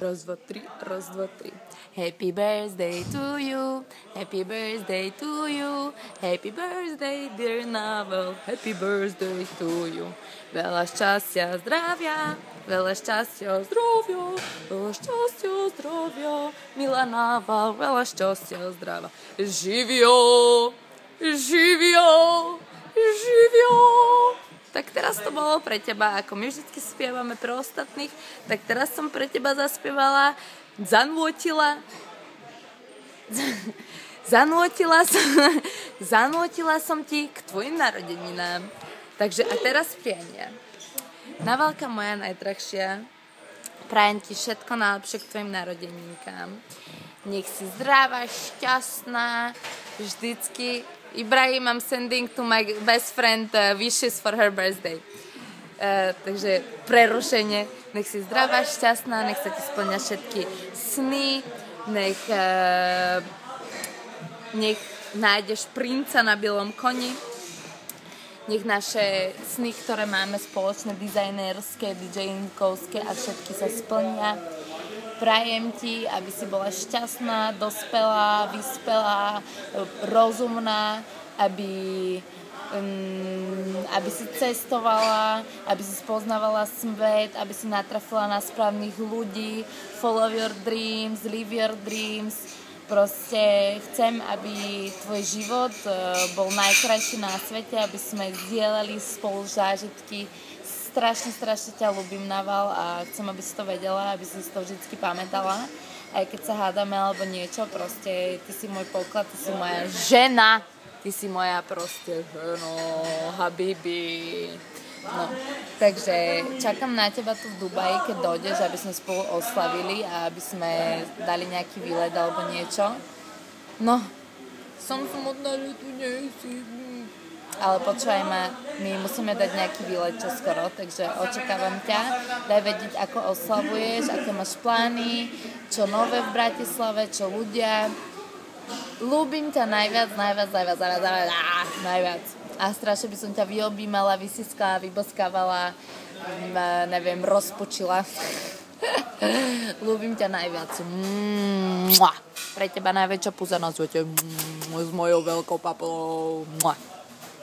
Raz, dva, tri, raz, dva, tri. Happy birthday to you, happy birthday to you, happy birthday dear Navel, happy birthday to you. Veľa šťastia, zdravia, veľa šťastia, zdravia, veľa šťastia, zdravia, milá Navel, veľa šťastia, zdravia. Živio, živio, živio. Tak teraz to bolo pre teba, ako my vždycky spievame pre ostatných, tak teraz som pre teba zaspievala, zanútila som ti k tvojim narodeninám. Takže a teraz priania. Navalka moja najdrahšia, prajem ti všetko najlepšie k tvojim narodeninkám. Nech si zdravá, šťastná, vždycky. Ibrahim, I'm sending to my best friend wishes for her birthday. Takže prerušenie. Nech si zdravá, šťastná, nech sa ti splňa všetky sny, nech nájdeš princa na bielom koni, nech naše sny, ktoré máme spoločné, dizajnerské, DJinkovské a všetky sa splňa. Prajem ti, aby si bola šťastná, dospelá, vyspelá, rozumná, aby si cestovala, aby si spoznávala svet, aby si natrafila na správnych ľudí. Follow your dreams, live your dreams. Proste chcem, aby tvoj život bol najkrajší na svete, aby sme zdieľali spolu zážitky. Strašne ťa ľúbim, Naval, a chcem, aby si to vedela, aby si to vždycky pamätala. Aj keď sa hádame alebo niečo, proste ty si môj poklad, ty si moja žena, ty si moja proste ženo, habibi. No, takže čakám na teba tu v Dubaji, keď dojdeš, aby sme spolu oslavili a aby sme dali nejaký výlet alebo niečo. No, som smutná, že tu nejsi. Ale počúvaj ma, my musíme dať nejaký výlet čoskoro, takže očakávam ťa. Daj vedieť, ako oslavuješ, aké máš plány, čo nové v Bratislave, čo ľudia. Ľúbim ťa najviac. A strašne by som ťa vyobímala, vysiskala, vyboskávala, neviem, rozpočila. Ľúbim ťa najviac. Pre teba najväčšia pusa na svete. S mojou veľkou papou.